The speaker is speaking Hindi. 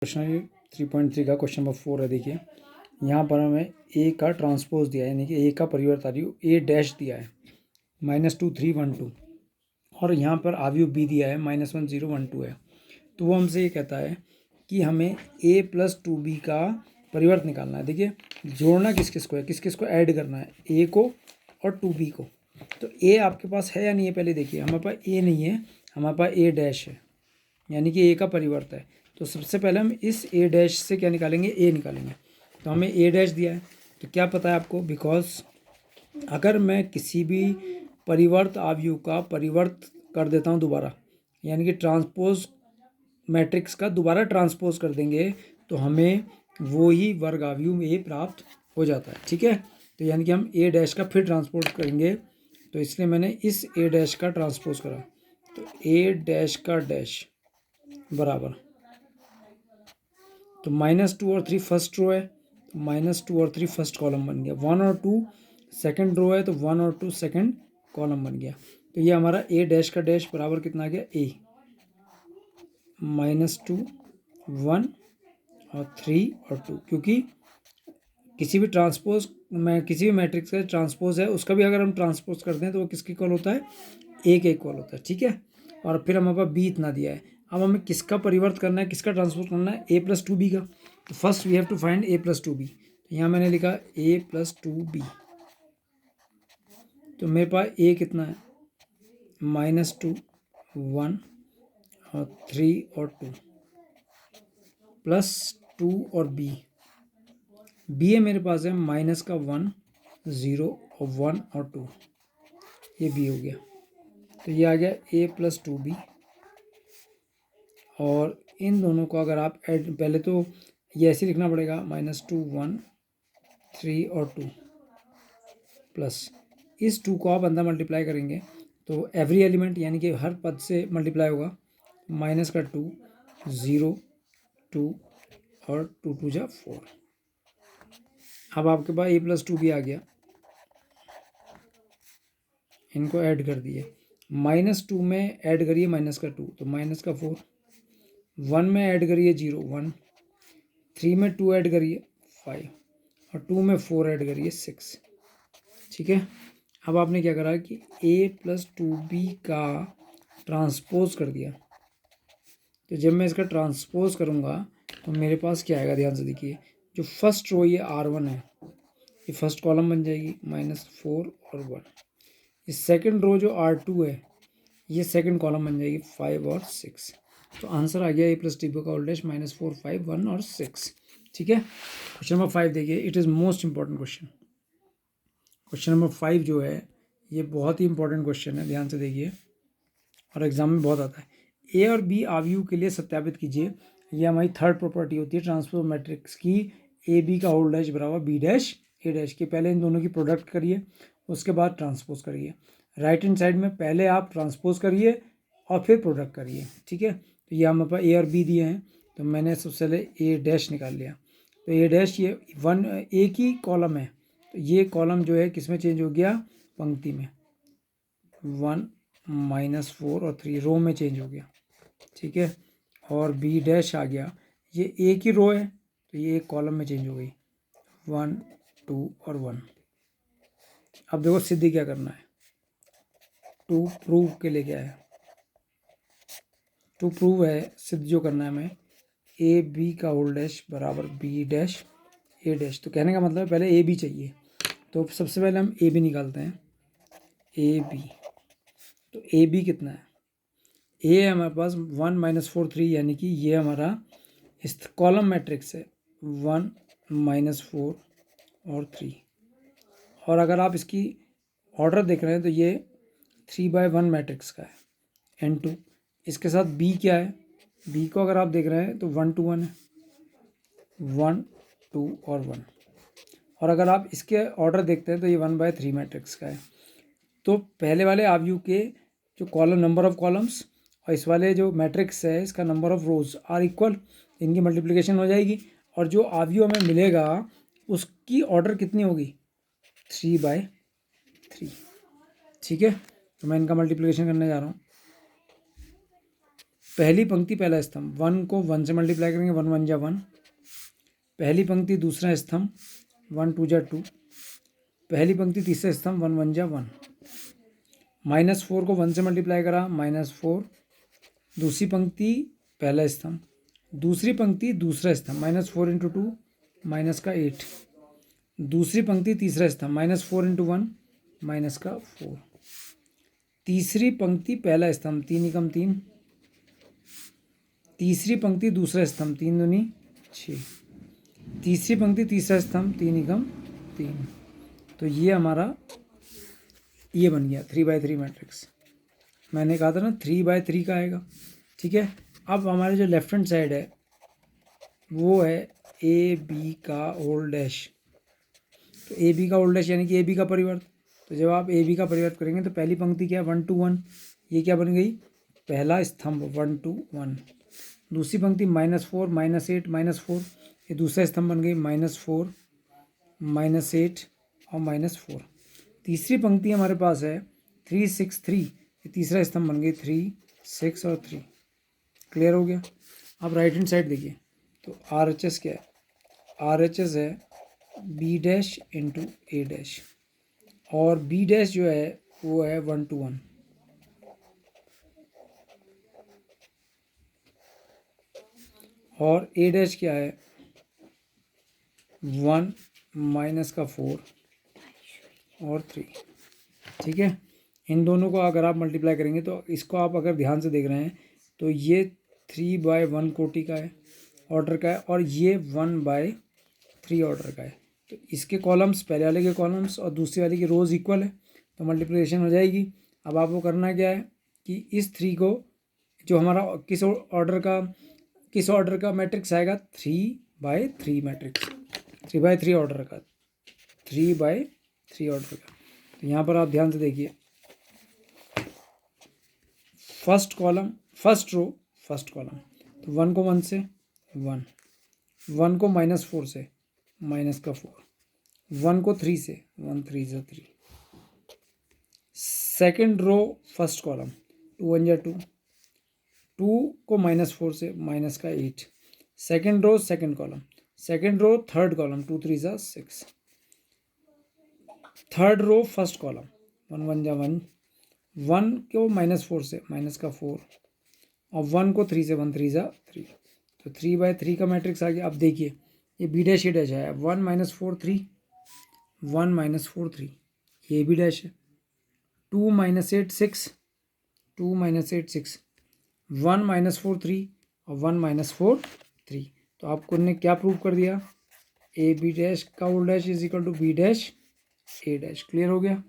क्वेश्चन 3.3 का क्वेश्चन नंबर 4 है। देखिए यहाँ पर हमें ए का ट्रांसपोज दिया है, यानी कि ए का परिवर्त ए डैश दिया है -2 3 1 2, और यहाँ पर आव्यूह बी दिया है -1 0 1 2 है। तो वो हमसे ये कहता है कि हमें a + 2b का परिवर्त निकालना है। देखिए जोड़ना किस किस को है, किस किस को ऐड करना है, a को और 2b को। तो a आपके पास है या नहीं है, पहले देखिए। हमारे पास a नहीं है, हमारे पास a डैश है, यानी कि a का परिवर्त है। तो सबसे पहले हम इस a डैश से क्या निकालेंगे, a निकालेंगे। तो हमें a डैश दिया है, तो क्या पता है आपको, बिकॉज अगर मैं किसी भी परिवर्त आव्यूह का परिवर्त कर देता हूँ दोबारा, यानी कि ट्रांसपोज मैट्रिक्स का दोबारा ट्रांसपोज कर देंगे, तो हमें वो ही वर्ग आव्यूह ए प्राप्त हो जाता है। ठीक है, तो यानी कि हम a डैश का फिर ट्रांसपोज करेंगे, तो इसलिए मैंने इस a डैश का ट्रांसपोज करा। तो a डैश का डैश बराबर, तो -2 और 3 फर्स्ट रो है, तो -2 और 3 फर्स्ट कॉलम बन गया। 1 और 2 सेकंड रो है, तो 1 और 2 सेकंड कॉलम बन गया। तो ये हमारा a डैश का डैश बराबर कितना आ गया, a -2 1 और 3 और 2, क्योंकि किसी भी ट्रांसपोज में किसी भी मैट्रिक्स का ट्रांसपोज है, उसका भी अगर हम ट्रांसपोज करते हैं तो वो किसकी इक्वल होता है, a के इक्वल होता है। ठीक है, और फिर हमारे पास b इतना दिया है। अब हमें किसका परिवर्त करना है, किसका ट्रांसपोज करना है, a + 2b का। तो first we have to find a + 2b। तो यहाँ मैंने लिखा a + 2b। तो मेरे पास a कितना है, -2 1 और 3 और 2 +2 और b है मेरे पास है -1 0 और 1 और 2, ये b हो गया। तो ये आ गया a + 2b। और इन दोनों को अगर आप ऐड, पहले तो ये ऐसे लिखना पड़ेगा, -2 1 3 और 2 प्लस इस 2 को आप अंदर मल्टीप्लाई करेंगे तो एवरी एलिमेंट यानी कि हर पद से मल्टीप्लाई होगा। -2 0 2 और 2 2 जा 4। अब आपके पास a + 2b आ गया, इनको ऐड कर दिए। -2 में ऐड करिए -2, तो -4। 1 में ऐड करिए 0 1, 3 में 2 ऐड करिए 5, और 2 में 4 ऐड करिए 6। ठीक है, अब आपने क्या करा कि a + 2b का ट्रांसपोज कर दिया। तो जब मैं इसका ट्रांसपोज करूँगा तो मेरे पास क्या आएगा, ध्यान से देखिए। जो फर्स्ट रो ये r1 है, ये फर्स्ट कॉलम बन जाएगी, -4 और 1। ये सेकंड रो जो r2 है, ये सेकंड कॉलम बन जाएगी, 5 और 6। तो आंसर आ गया a + 2b का होल डैश -4 5 1 और 6। ठीक है, क्वेश्चन नंबर 5 देखिए, it is most important question. Question number 5 जो है ये बहुत ही इंपॉर्टेंट क्वेश्चन है, ध्यान से देखिए, और एग्जाम में बहुत आता है। ए और बी आव्यूह के लिए सत्यापित कीजिए। ये हमारी थर्ड प्रॉपर्टी होती है ट्रांसपोज मैट्रिक्स की, ए बी का होल डैश बराबर बी डैश ए डैश के। पहले इन दोनों की प्रोडक्ट करिए, उसके बाद ट्रांसपोज करिए। राइट हैंड साइड में पहले आप ट्रांसपोज करिए और फिर प्रोडक्ट करिए। ठीक है, तो ये हमारे पास ए और बी दिए हैं, तो मैंने सबसे पहले ए डैश निकाल लिया। तो ए डैश ये 1 ए की कॉलम है, तो ये कॉलम जो है किस में चेंज हो गया, पंक्ति में। 1 -4 और 3 रो में चेंज हो गया। ठीक है, और बी डैश आ गया, ये एक ही रो है तो ये एक कॉलम में चेंज हो गई, 1 2 और 1। अब देखो सिद्धि क्या करना है, टू प्रूव के लिए क्या है, टू प्रूव है सिद्ध जो करना है हमें, ए बी का होल डैश बराबर बी डैश ए डैश। तो कहने का मतलब पहले ए बी चाहिए, तो सबसे पहले हम ए बी निकालते हैं, ए बी। तो ए बी कितना है, ए हमारे पास 1 -4 3, यानी कि ये हमारा इस कॉलम मैट्रिक्स है, 1 -4 और 3। और अगर आप इसकी ऑर्डर देख रहे हैं तो ये 3/1 मैट्रिक्स का है, n2। इसके साथ b क्या है, b को अगर आप देख रहे हैं तो 1 2 1 है, 1 2 और 1। और अगर आप इसके ऑर्डर देखते हैं तो ये 1/3 मैट्रिक्स का है। तो पहले वाले आव्यूह के जो कॉलम नंबर ऑफ कॉलम्स और इस वाले जो मैट्रिक्स है इसका number of rows are equal, इनकी मल्टीप्लिकेशन हो जाएगी, और जो आव्यूह हमें मिलेगा उसकी ऑर्डर कितनी होगी, 3/3। ठीक है, तो मैं इनका मल्टीप्लिकेशन करने जा रहा हूँ। पहली पंक्ति पहला स्तंभ, 1 को 1 से मल्टीप्लाई करेंगे, 1 1 जा 1। पहली पंक्ति दूसरा स्तंभ, 1 2 जा 2। पहली पंक्ति तीसरा स्तंभ, 1 1 जा 1। -4 को 1 से मल्टीप्लाई करा, -4। दूसरी पंक्ति पहला स्तंभ, दूसरी पंक्ति दूसरा स्तंभ, -4 इंटू 2 -8। दूसरी पंक्ति तीसरा स्तंभ, -4 इंटू 1 -4। तीसरी पंक्ति पहला स्तंभ, 3 एकम 3। तीसरी पंक्ति दूसरा स्तंभ, 3 दूनी 6। तीसरी पंक्ति तीसरा स्तंभ, 3 एकम 3। तो ये हमारा ये बन गया 3x3 मैट्रिक्स। मैंने कहा था ना 3x3 का आएगा, ठीक है। अब हमारे जो लेफ्ट हैंड साइड है वो है ए बी का होल डैश। तो ए बी का होल डैश यानी कि ए बी का परिवर्त। तो जब आप ए बी का परिवर्त करेंगे तो पहली पंक्ति क्या है, 1 2 1, ये क्या बन गई, पहला स्तंभ 1 2 1। दूसरी पंक्ति -4 -8 -4, ये दूसरा स्तंभ बन गई -4 -8 और -4। तीसरी पंक्ति हमारे पास है 3 6 3, ये तीसरा स्तंभ बन गई 3 6 और 3। क्लियर हो गया। अब राइट हैंड साइड देखिए, तो RHS क्या है, RHS है B dash into A dash, और B डैश जो है वो है 1 2 1। और A डैश क्या है 1 -4 और 3, ठीक है। इन दोनों को अगर आप मल्टीप्लाई करेंगे तो इसको आप अगर ध्यान से देख रहे हैं तो ये 3/1 कोटि का है, ऑर्डर का है, और ये 1/3 ऑर्डर का है। तो इसके कॉलम्स, पहले वाले के कॉलम्स और दूसरे वाले की रोज़ इक्वल है, तो मल्टीप्लिकेशन हो जाएगी। अब आपको करना क्या है कि इस 3 को, जो हमारा किस ऑर्डर का मैट्रिक्स आएगा, 3/3 मैट्रिक्स, 3/3 ऑर्डर का, 3/3 ऑर्डर का। तो यहाँ पर आप ध्यान से देखिए, first column, first row, first column, तो 1 को 1 से 1, 1 को -4 से -4, 1 को 3 से 1 3 जा 3। सेकेंड रो फर्स्ट कॉलम, 2 1 जा 2, 2 को -4 से -8। Second row second column, second row third column, 2 3 जा 6। थर्ड रो फर्स्ट कॉलम, 1 1 जा 1, 1 को -4 से -4, और 1 को 3 से 1 3 जा 3। तो 3/3 का मैट्रिक्स आ गया। अब देखिए ये B डैश ए डैश है, 1 -4 3, 1 -4 3, ये B डैश है, 2 -8 6, 2 -8 6, 1 -4 3 और 1 -4 3। तो आपको ने क्या प्रूव कर दिया, ए बी डैश का whole dash is equal to B dash A dash. Clear हो गया।